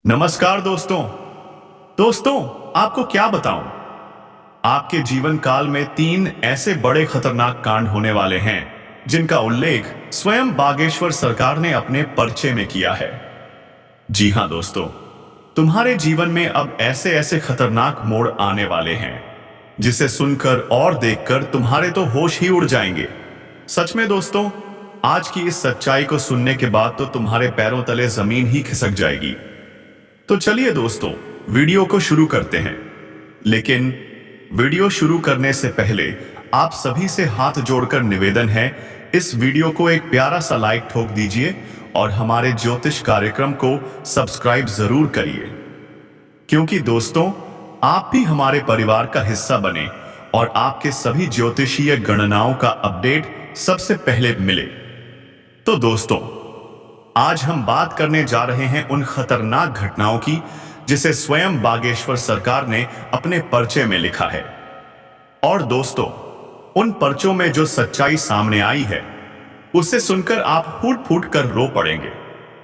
नमस्कार दोस्तों। आपको क्या बताऊं, आपके जीवन काल में 3 ऐसे बड़े खतरनाक कांड होने वाले हैं जिनका उल्लेख स्वयं बागेश्वर सरकार ने अपने पर्चे में किया है। जी हां दोस्तों, तुम्हारे जीवन में अब ऐसे ऐसे खतरनाक मोड़ आने वाले हैं जिसे सुनकर और देखकर तुम्हारे तो होश ही उड़ जाएंगे। सच में दोस्तों, आज की इस सच्चाई को सुनने के बाद तो तुम्हारे पैरों तले जमीन ही खिसक जाएगी। तो चलिए दोस्तों, वीडियो को शुरू करते हैं। लेकिन वीडियो शुरू करने से पहले आप सभी से हाथ जोड़कर निवेदन है, इस वीडियो को एक प्यारा सा लाइक ठोक दीजिए और हमारे ज्योतिष कार्यक्रम को सब्सक्राइब जरूर करिए, क्योंकि दोस्तों आप भी हमारे परिवार का हिस्सा बने और आपके सभी ज्योतिषीय गणनाओं का अपडेट सबसे पहले मिले। तो दोस्तों, आज हम बात करने जा रहे हैं उन खतरनाक घटनाओं की जिसे स्वयं बागेश्वर सरकार ने अपने पर्चे में लिखा है। और दोस्तों, उन पर्चों में जो सच्चाई सामने आई है उसे सुनकर आप फूट फूट कर रो पड़ेंगे।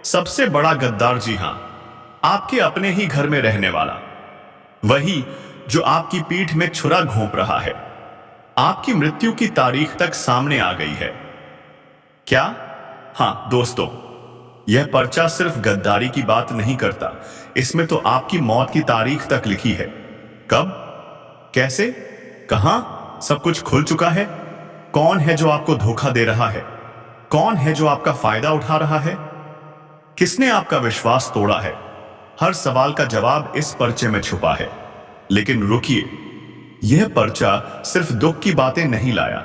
सबसे बड़ा गद्दार, जी हां, आपके अपने ही घर में रहने वाला, वही जो आपकी पीठ में छुरा घोंप रहा है। आपकी मृत्यु की तारीख तक सामने आ गई है। क्या? हां दोस्तों, यह पर्चा सिर्फ गद्दारी की बात नहीं करता, इसमें तो आपकी मौत की तारीख तक लिखी है। कब, कैसे, कहां, सब कुछ खुल चुका है। कौन है जो आपको धोखा दे रहा है? कौन है जो आपका फायदा उठा रहा है? किसने आपका विश्वास तोड़ा है? हर सवाल का जवाब इस पर्चे में छुपा है। लेकिन रुकिए, यह पर्चा सिर्फ दुख की बातें नहीं लाया,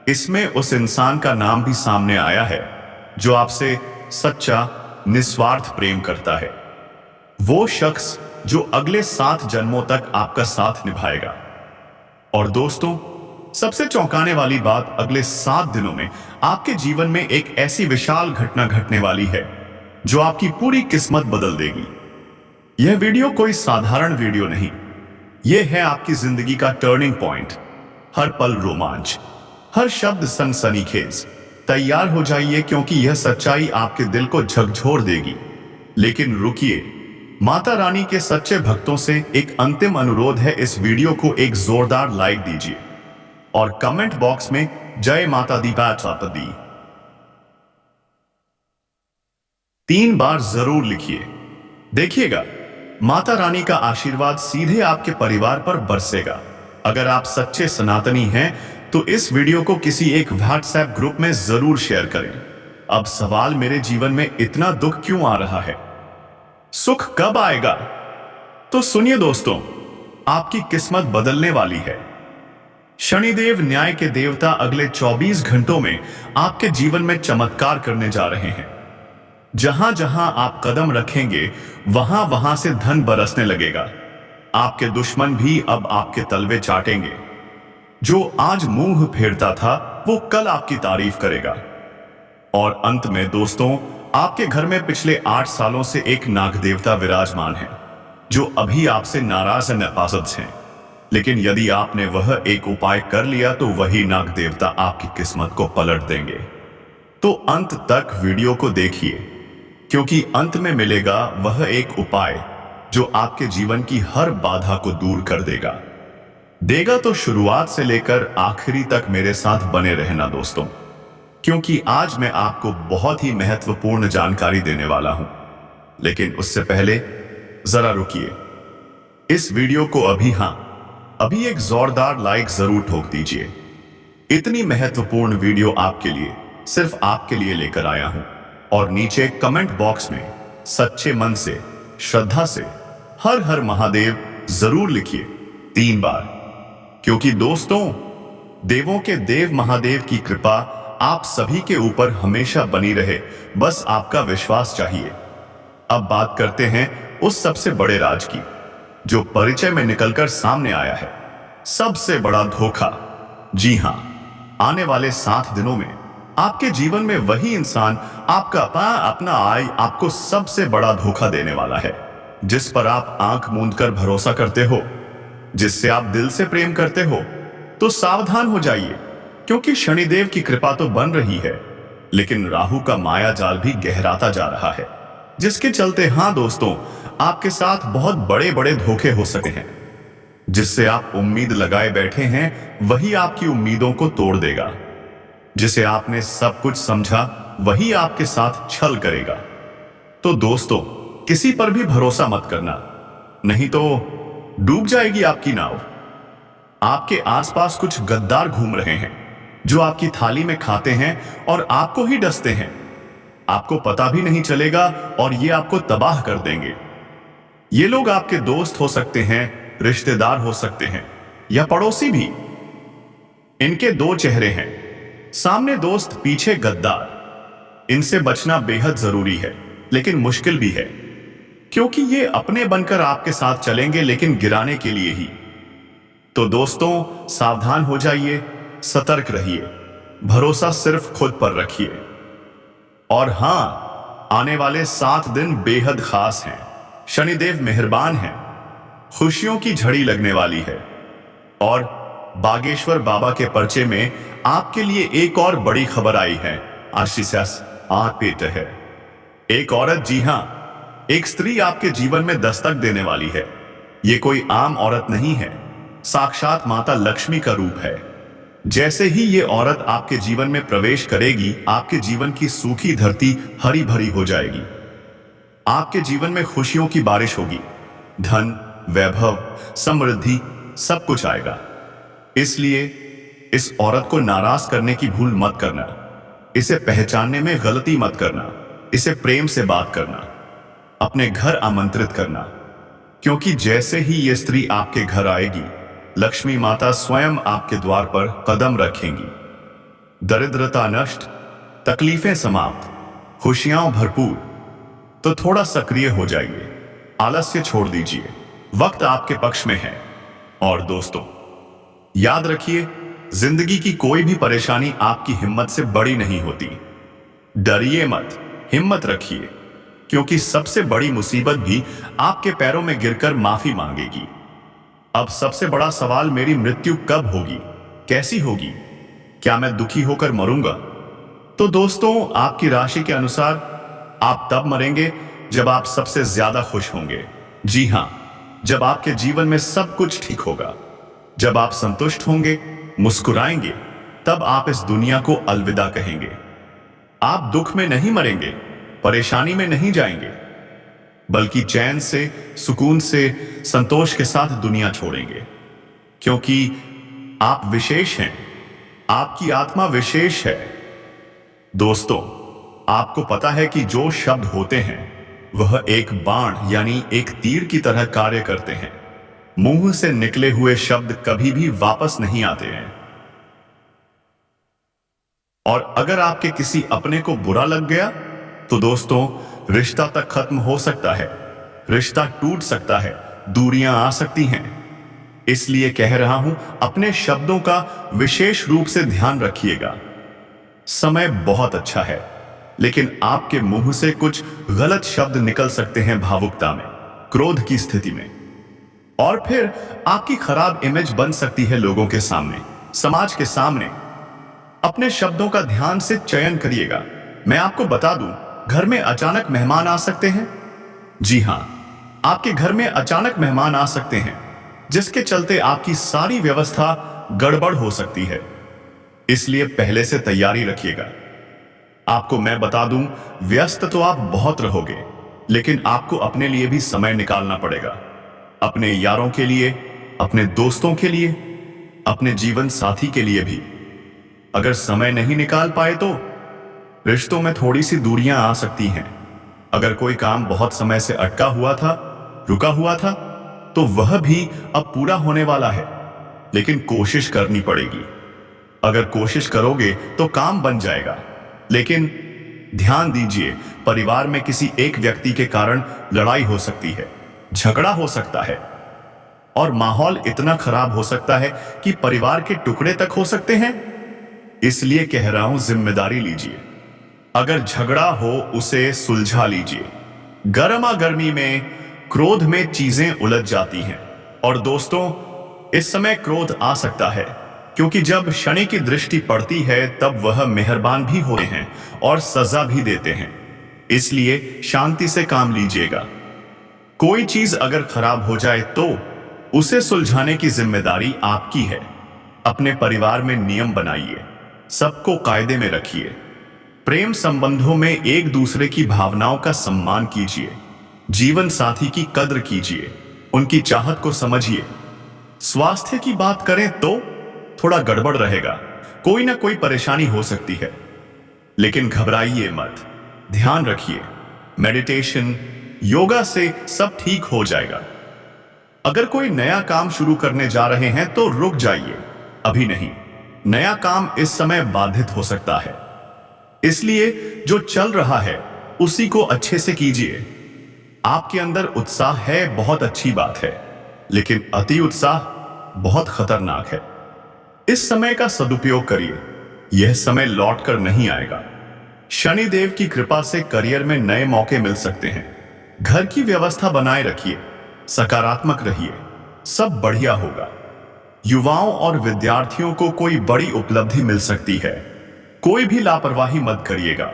इसमें उस इंसान का नाम भी सामने आया है जो आपसे सच्चा निस्वार्थ प्रेम करता है। वो शख्स जो अगले 7 जन्मों तक आपका साथ निभाएगा। और दोस्तों, सबसे चौंकाने वाली बात, अगले 7 दिनों में आपके जीवन में एक ऐसी विशाल घटना घटने वाली है जो आपकी पूरी किस्मत बदल देगी। यह वीडियो कोई साधारण वीडियो नहीं, यह है आपकी जिंदगी का टर्निंग पॉइंट। हर पल रोमांच, हर शब्द सनसनीखेज। तैयार हो जाइए, क्योंकि यह सच्चाई आपके दिल को झकझोर देगी। लेकिन रुकिए, माता रानी के सच्चे भक्तों से एक अंतिम अनुरोध है, इस वीडियो को एक जोरदार लाइक दीजिए और कमेंट बॉक्स में जय माता दी दी 3 बार जरूर लिखिए। देखिएगा, माता रानी का आशीर्वाद सीधे आपके परिवार पर बरसेगा। अगर आप सच्चे सनातनी हैं तो इस वीडियो को किसी एक व्हाट्सएप ग्रुप में जरूर शेयर करें। अब सवाल, मेरे जीवन में इतना दुख क्यों आ रहा है? सुख कब आएगा? तो सुनिए दोस्तों, आपकी किस्मत बदलने वाली है। शनिदेव, न्याय के देवता, अगले 24 घंटों में आपके जीवन में चमत्कार करने जा रहे हैं। जहां जहां आप कदम रखेंगे वहां वहां से धन बरसने लगेगा। आपके दुश्मन भी अब आपके तलवे चाटेंगे। जो आज मुंह फेरता था वो कल आपकी तारीफ करेगा। और अंत में दोस्तों, आपके घर में पिछले 8 सालों से एक नाग देवता विराजमान है जो अभी आपसे नाराज नपासद हैं। लेकिन यदि आपने वह एक उपाय कर लिया तो वही नाग देवता आपकी किस्मत को पलट देंगे। तो अंत तक वीडियो को देखिए, क्योंकि अंत में मिलेगा वह एक उपाय जो आपके जीवन की हर बाधा को दूर कर देगा। तो शुरुआत से लेकर आखिरी तक मेरे साथ बने रहना दोस्तों, क्योंकि आज मैं आपको बहुत ही महत्वपूर्ण जानकारी देने वाला हूं। लेकिन उससे पहले जरा रुकिए, इस वीडियो को अभी एक जोरदार लाइक जरूर ठोक दीजिए। इतनी महत्वपूर्ण वीडियो आपके लिए, सिर्फ आपके लिए लेकर आया हूं। और नीचे कमेंट बॉक्स में सच्चे मन से, श्रद्धा से हर हर महादेव जरूर लिखिए 3 बार, क्योंकि दोस्तों, देवों के देव महादेव की कृपा आप सभी के ऊपर हमेशा बनी रहे, बस आपका विश्वास चाहिए। अब बात करते हैं उस सबसे बड़े राज की जो परिचय में निकलकर सामने आया है। सबसे बड़ा धोखा। जी हां, आने वाले 7 दिनों में आपके जीवन में वही इंसान आपका अपना आपको सबसे बड़ा धोखा देने वाला है, जिस पर आप आंख मूंद कर भरोसा करते हो, जिससे आप दिल से प्रेम करते हो। तो सावधान हो जाइए, क्योंकि शनिदेव की कृपा तो बन रही है, लेकिन राहु का माया जाल भी गहराता जा रहा है, जिसके चलते, हाँ दोस्तों, आपके साथ बहुत बड़े बड़े धोखे हो सकते हैं। जिससे आप उम्मीद लगाए बैठे हैं वही आपकी उम्मीदों को तोड़ देगा। जिसे आपने सब कुछ समझा वही आपके साथ छल करेगा। तो दोस्तों, किसी पर भी भरोसा मत करना, नहीं तो डूब जाएगी आपकी नाव। आपके आसपास कुछ गद्दार घूम रहे हैं जो आपकी थाली में खाते हैं और आपको ही डसते हैं। आपको पता भी नहीं चलेगा और ये आपको तबाह कर देंगे। ये लोग आपके दोस्त हो सकते हैं, रिश्तेदार हो सकते हैं या पड़ोसी भी। इनके दो चेहरे हैं, सामने दोस्त, पीछे गद्दार। इनसे बचना बेहद जरूरी है, लेकिन मुश्किल भी है, क्योंकि ये अपने बनकर आपके साथ चलेंगे, लेकिन गिराने के लिए ही। तो दोस्तों, सावधान हो जाइए, सतर्क रहिए, भरोसा सिर्फ खुद पर रखिए। और हां, आने वाले 7 दिन बेहद खास हैं। शनिदेव मेहरबान हैं, खुशियों की झड़ी लगने वाली है। और बागेश्वर बाबा के पर्चे में आपके लिए एक और बड़ी खबर आई है। आशीष आप पेट है। एक औरत, जी हां, एक स्त्री आपके जीवन में दस्तक देने वाली है। ये कोई आम औरत नहीं है, साक्षात माता लक्ष्मी का रूप है। जैसे ही ये औरत आपके जीवन में प्रवेश करेगी, आपके जीवन की सूखी धरती हरी भरी हो जाएगी। आपके जीवन में खुशियों की बारिश होगी, धन, वैभव, समृद्धि, सब कुछ आएगा। इसलिए इस औरत को नाराज करने की भूल मत करना, इसे पहचानने में गलती मत करना, इसे प्रेम से बात करना, अपने घर आमंत्रित करना, क्योंकि जैसे ही ये स्त्री आपके घर आएगी, लक्ष्मी माता स्वयं आपके द्वार पर कदम रखेंगी। दरिद्रता नष्ट, तकलीफें समाप्त, खुशियां भरपूर। तो थोड़ा सक्रिय हो जाइए, आलस्य छोड़ दीजिए, वक्त आपके पक्ष में है। और दोस्तों, याद रखिए, जिंदगी की कोई भी परेशानी आपकी हिम्मत से बड़ी नहीं होती। डरिए मत, हिम्मत रखिए, क्योंकि सबसे बड़ी मुसीबत भी आपके पैरों में गिरकर माफी मांगेगी। अब सबसे बड़ा सवाल, मेरी मृत्यु कब होगी, कैसी होगी, क्या मैं दुखी होकर मरूंगा? तो दोस्तों, आपकी राशि के अनुसार आप तब मरेंगे जब आप सबसे ज्यादा खुश होंगे। जी हां, जब आपके जीवन में सब कुछ ठीक होगा, जब आप संतुष्ट होंगे, मुस्कुराएंगे, तब आप इस दुनिया को अलविदा कहेंगे। आप दुख में नहीं मरेंगे, परेशानी में नहीं जाएंगे, बल्कि चैन से, सुकून से, संतोष के साथ दुनिया छोड़ेंगे। क्योंकि आप विशेष हैं, आपकी आत्मा विशेष है। दोस्तों, आपको पता है कि जो शब्द होते हैं वह एक बाण यानी एक तीर की तरह कार्य करते हैं। मुंह से निकले हुए शब्द कभी भी वापस नहीं आते हैं। और अगर आपके किसी अपने को बुरा लग गया तो दोस्तों, रिश्ता तक खत्म हो सकता है, रिश्ता टूट सकता है, दूरियां आ सकती हैं। इसलिए कह रहा हूं, अपने शब्दों का विशेष रूप से ध्यान रखिएगा। समय बहुत अच्छा है, लेकिन आपके मुंह से कुछ गलत शब्द निकल सकते हैं भावुकता में, क्रोध की स्थिति में, और फिर आपकी खराब इमेज बन सकती है लोगों के सामने, समाज के सामने। अपने शब्दों का ध्यान से चयन करिएगा। मैं आपको बता दूं, घर में अचानक मेहमान आ सकते हैं। जी हां, आपके घर में अचानक मेहमान आ सकते हैं, जिसके चलते आपकी सारी व्यवस्था गड़बड़ हो सकती है। इसलिए पहले से तैयारी रखिएगा। आपको मैं बता दूं, व्यस्त तो आप बहुत रहोगे, लेकिन आपको अपने लिए भी समय निकालना पड़ेगा। अपने यारों के लिए, अपने दोस्तों के लिए, अपने जीवन साथी के लिए भी। अगर समय नहीं निकाल पाए तो रिश्तों में थोड़ी सी दूरियां आ सकती हैं। अगर कोई काम बहुत समय से अटका हुआ था, रुका हुआ था, तो वह भी अब पूरा होने वाला है, लेकिन कोशिश करनी पड़ेगी। अगर कोशिश करोगे तो काम बन जाएगा। लेकिन ध्यान दीजिए, परिवार में किसी एक व्यक्ति के कारण लड़ाई हो सकती है, झगड़ा हो सकता है, और माहौल इतना खराब हो सकता है कि परिवार के टुकड़े तक हो सकते हैं। इसलिए कह रहा हूं, जिम्मेदारी लीजिए। अगर झगड़ा हो, उसे सुलझा लीजिए। गर्मा गर्मी में, क्रोध में चीजें उलझ जाती हैं। और दोस्तों, इस समय क्रोध आ सकता है, क्योंकि जब शनि की दृष्टि पड़ती है तब वह मेहरबान भी होते हैं और सजा भी देते हैं। इसलिए शांति से काम लीजिएगा। कोई चीज अगर खराब हो जाए तो उसे सुलझाने की जिम्मेदारी आपकी है। अपने परिवार में नियम बनाइए, सबको कायदे में रखिए। प्रेम संबंधों में एक दूसरे की भावनाओं का सम्मान कीजिए। जीवन साथी की कद्र कीजिए, उनकी चाहत को समझिए। स्वास्थ्य की बात करें तो थोड़ा गड़बड़ रहेगा, कोई ना कोई परेशानी हो सकती है, लेकिन घबराइए मत। ध्यान रखिए, मेडिटेशन, योगा से सब ठीक हो जाएगा। अगर कोई नया काम शुरू करने जा रहे हैं तो रुक जाइए, अभी नहीं। नया काम इस समय बाधित हो सकता है, इसलिए जो चल रहा है उसी को अच्छे से कीजिए। आपके अंदर उत्साह है, बहुत अच्छी बात है, लेकिन अति उत्साह बहुत खतरनाक है। इस समय का सदुपयोग करिए, यह समय लौट कर नहीं आएगा। शनिदेव की कृपा से करियर में नए मौके मिल सकते हैं। घर की व्यवस्था बनाए रखिए, सकारात्मक रहिए, सब बढ़िया होगा। युवाओं और विद्यार्थियों को कोई बड़ी उपलब्धि मिल सकती है। कोई भी लापरवाही मत करिएगा,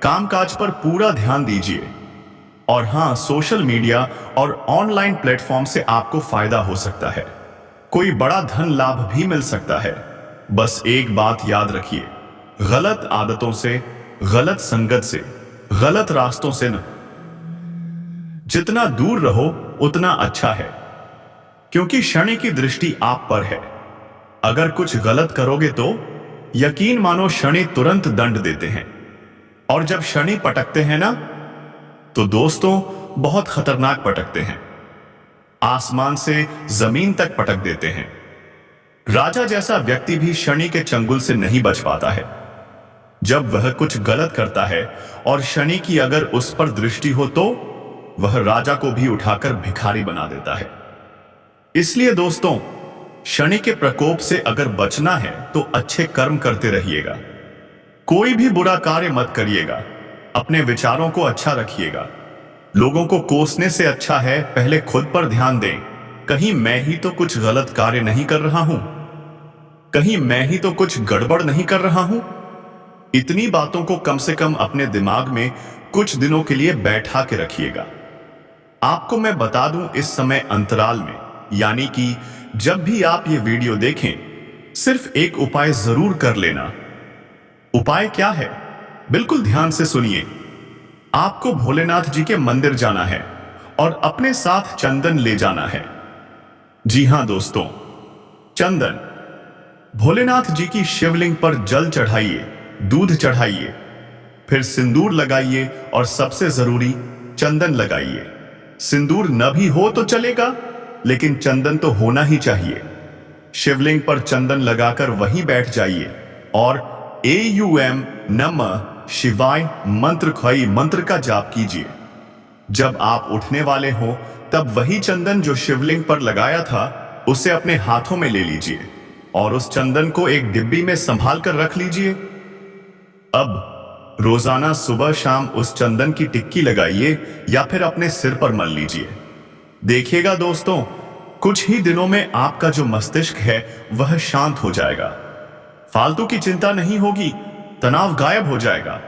कामकाज पर पूरा ध्यान दीजिए। और हां, सोशल मीडिया और ऑनलाइन प्लेटफॉर्म से आपको फायदा हो सकता है, कोई बड़ा धन लाभ भी मिल सकता है। बस एक बात याद रखिए, गलत आदतों से, गलत संगत से, गलत रास्तों से न जितना दूर रहो उतना अच्छा है, क्योंकि शनि की दृष्टि आप पर है। अगर कुछ गलत करोगे तो यकीन मानो शनि तुरंत दंड देते हैं। और जब शनि पटकते हैं ना, तो दोस्तों बहुत खतरनाक पटकते हैं, आसमान से जमीन तक पटक देते हैं। राजा जैसा व्यक्ति भी शनि के चंगुल से नहीं बच पाता है। जब वह कुछ गलत करता है और शनि की अगर उस पर दृष्टि हो तो वह राजा को भी उठाकर भिखारी बना देता है। इसलिए दोस्तों, शनि के प्रकोप से अगर बचना है तो अच्छे कर्म करते रहिएगा, कोई भी बुरा कार्य मत करिएगा, अपने विचारों को अच्छा रखिएगा। लोगों को कोसने से अच्छा है पहले खुद पर ध्यान दें, कहीं मैं ही तो कुछ गलत कार्य नहीं कर रहा हूं, कहीं मैं ही तो कुछ गड़बड़ नहीं कर रहा हूं। इतनी बातों को कम से कम अपने दिमाग में कुछ दिनों के लिए बैठा के रखिएगा। आपको मैं बता दूं, इस समय अंतराल में, यानी कि जब भी आप ये वीडियो देखें, सिर्फ एक उपाय जरूर कर लेना। उपाय क्या है, बिल्कुल ध्यान से सुनिए। आपको भोलेनाथ जी के मंदिर जाना है और अपने साथ चंदन ले जाना है। जी हां दोस्तों, चंदन। भोलेनाथ जी की शिवलिंग पर जल चढ़ाइए, दूध चढ़ाइए, फिर सिंदूर लगाइए और सबसे जरूरी चंदन लगाइए। सिंदूर न भी हो तो चलेगा, लेकिन चंदन तो होना ही चाहिए। शिवलिंग पर चंदन लगाकर वहीं बैठ जाइए और AUM नमः शिवाय मंत्र खई मंत्र का जाप कीजिए। जब आप उठने वाले हो तब वही चंदन जो शिवलिंग पर लगाया था उसे अपने हाथों में ले लीजिए और उस चंदन को एक डिब्बी में संभाल कर रख लीजिए। अब रोजाना सुबह शाम उस चंदन की टिक्की लगाइए या फिर अपने सिर पर मल लीजिए। देखिएगा दोस्तों, कुछ ही दिनों में आपका जो मस्तिष्क है वह शांत हो जाएगा, फालतू की चिंता नहीं होगी, तनाव गायब हो जाएगा,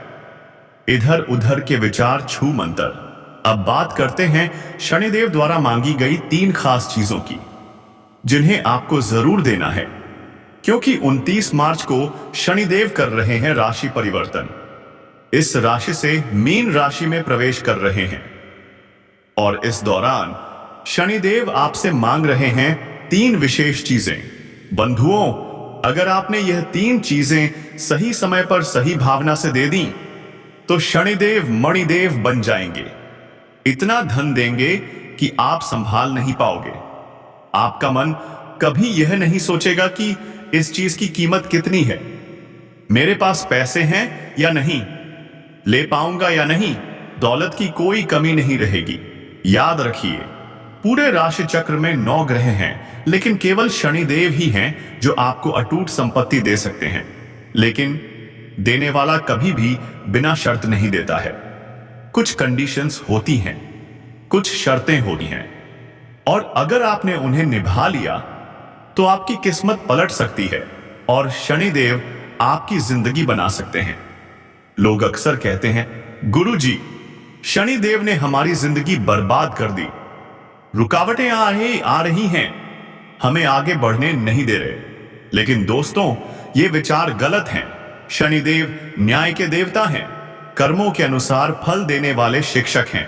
इधर उधर के विचार छू मंतर। अब बात करते हैं शनिदेव द्वारा मांगी गई 3 खास चीजों की, जिन्हें आपको जरूर देना है, क्योंकि 29 मार्च को शनिदेव कर रहे हैं राशि परिवर्तन। इस राशि से मीन राशि में प्रवेश कर रहे हैं और इस दौरान शनिदेव आपसे मांग रहे हैं 3 विशेष चीजें। बंधुओं, अगर आपने यह 3 चीजें सही समय पर सही भावना से दे दी तो शनिदेव मणिदेव बन जाएंगे। इतना धन देंगे कि आप संभाल नहीं पाओगे। आपका मन कभी यह नहीं सोचेगा कि इस चीज की कीमत कितनी है, मेरे पास पैसे हैं या नहीं, ले पाऊंगा या नहीं, दौलत की कोई कमी नहीं रहेगी। याद रखिए, पूरे राशि चक्र में 9 ग्रह हैं, लेकिन केवल शनिदेव ही हैं जो आपको अटूट संपत्ति दे सकते हैं। लेकिन देने वाला कभी भी बिना शर्त नहीं देता है। कुछ कंडीशंस होती हैं, कुछ शर्तें होती हैं, और अगर आपने उन्हें निभा लिया तो आपकी किस्मत पलट सकती है और शनिदेव आपकी जिंदगी बना सकते हैं। लोग अक्सर कहते हैं, गुरुजी, शनिदेव ने हमारी जिंदगी बर्बाद कर दी, रुकावटें आ रही हैं, हमें आगे बढ़ने नहीं दे रहे। लेकिन दोस्तों, ये विचार गलत हैं। शनिदेव न्याय के देवता हैं, कर्मों के अनुसार फल देने वाले शिक्षक हैं,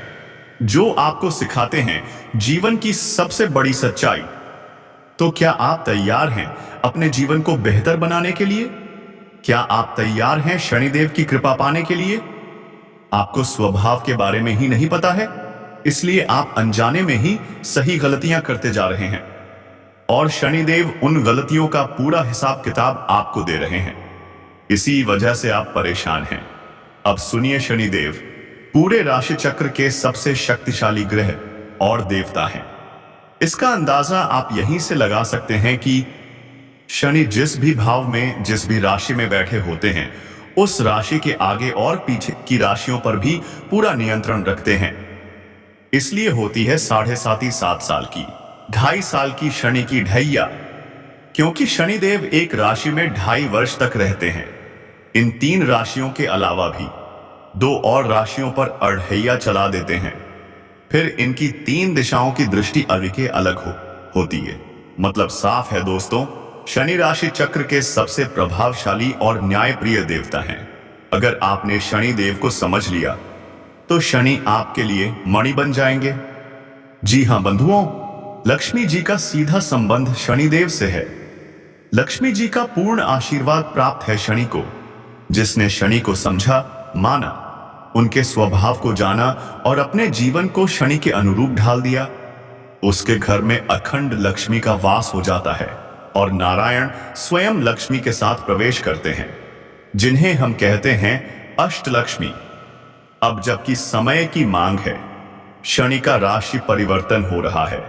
जो आपको सिखाते हैं जीवन की सबसे बड़ी सच्चाई। तो क्या आप तैयार हैं अपने जीवन को बेहतर बनाने के लिए? क्या आप तैयार हैं शनिदेव की कृपा पाने के लिए? आपको स्वभाव के बारे में ही नहीं पता है, इसलिए आप अनजाने में ही सही गलतियां करते जा रहे हैं, और शनिदेव उन गलतियों का पूरा हिसाब किताब आपको दे रहे हैं। इसी वजह से आप परेशान हैं। अब सुनिए, शनिदेव पूरे राशि चक्र के सबसे शक्तिशाली ग्रह और देवता हैं। इसका अंदाजा आप यहीं से लगा सकते हैं कि शनि जिस भी भाव में, जिस भी राशि में बैठे होते हैं, उस राशि के आगे और पीछे की राशियों पर भी पूरा नियंत्रण रखते हैं। इसलिए होती है 7.5 साल की, 2.5 साल की शनि की ढैया, क्योंकि शनिदेव एक राशि में 2.5 वर्ष तक रहते हैं। इन 3 राशियों के अलावा भी 2 और राशियों पर अढ़ैया चला देते हैं। फिर इनकी 3 दिशाओं की दृष्टि अलग होती है। मतलब साफ है दोस्तों, शनि राशि चक्र के सबसे प्रभावशाली और न्यायप्रिय देवता हैं। अगर आपने शनि देव को समझ लिया तो शनि आपके लिए मणि बन जाएंगे। जी हां बंधुओं, लक्ष्मी जी का सीधा संबंध शनिदेव से है। लक्ष्मी जी का पूर्ण आशीर्वाद प्राप्त है शनि को। जिसने शनि को समझा, माना, उनके स्वभाव को जाना और अपने जीवन को शनि के अनुरूप ढाल दिया, उसके घर में अखंड लक्ष्मी का वास हो जाता है और नारायण स्वयं लक्ष्मी के साथ प्रवेश करते हैं, जिन्हें हम कहते हैं अष्टलक्ष्मी। अब जबकि समय की मांग है, शनि का राशि परिवर्तन हो रहा है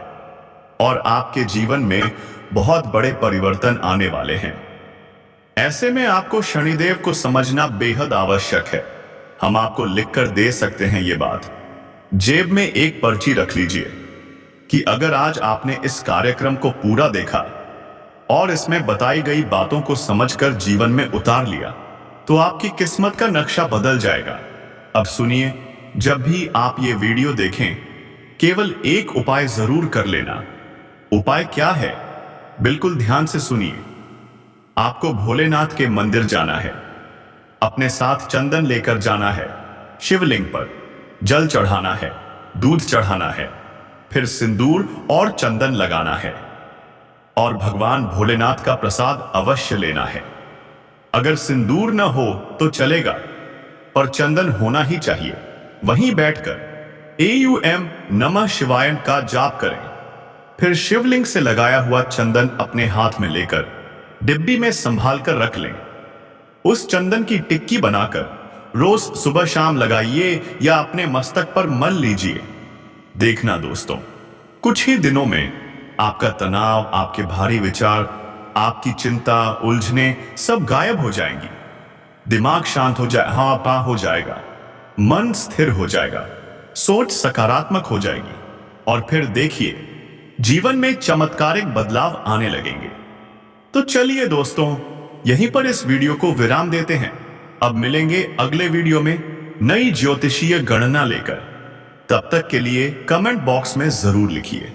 और आपके जीवन में बहुत बड़े परिवर्तन आने वाले हैं। ऐसे में आपको शनिदेव को समझना बेहद आवश्यक है। हम आपको लिखकर दे सकते हैं ये बात। जेब में एक पर्ची रख लीजिए कि अगर आज आपने इस कार्यक्रम को पूरा देखा और इसमें बताई गई बातों को समझकर जीवन में उतार लिया, तो आपकी किस्मत का नक्शा बदल जाएगा। अब सुनिए, जब भी आप ये वीडियो देखें, केवल एक उपाय जरूर कर लेना। उपाय क्या है? बिल्कुल ध्यान से सुनिए। आपको भोलेनाथ के मंदिर जाना है, अपने साथ चंदन लेकर जाना है, शिवलिंग पर जल चढ़ाना है, दूध चढ़ाना है, फिर सिंदूर और चंदन लगाना है और भगवान भोलेनाथ का प्रसाद अवश्य लेना है। अगर सिंदूर न हो तो चलेगा, पर चंदन होना ही चाहिए। वहीं बैठकर AUM नमः शिवाय का जाप करें। फिर शिवलिंग से लगाया हुआ चंदन अपने हाथ में लेकर डिब्बी में संभाल कर रख लें। उस चंदन की टिक्की बनाकर रोज सुबह शाम लगाइए या अपने मस्तक पर मल लीजिए। देखना दोस्तों, कुछ ही दिनों में आपका तनाव, आपके भारी विचार, आपकी चिंता, उलझने सब गायब हो जाएंगी। दिमाग शांत हो जाएगा, मन स्थिर हो जाएगा, सोच सकारात्मक हो जाएगी और फिर देखिए जीवन में चमत्कारिक बदलाव आने लगेंगे। तो चलिए दोस्तों, यहीं पर इस वीडियो को विराम देते हैं। अब मिलेंगे अगले वीडियो में नई ज्योतिषीय गणना लेकर। तब तक के लिए कमेंट बॉक्स में जरूर लिखिए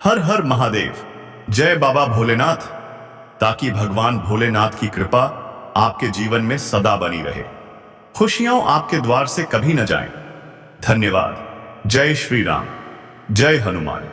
हर हर महादेव, जय बाबा भोलेनाथ, ताकि भगवान भोलेनाथ की कृपा आपके जीवन में सदा बनी रहे। खुशियां आपके द्वार से कभी न जाएं। धन्यवाद। जय श्री राम, जय हनुमान।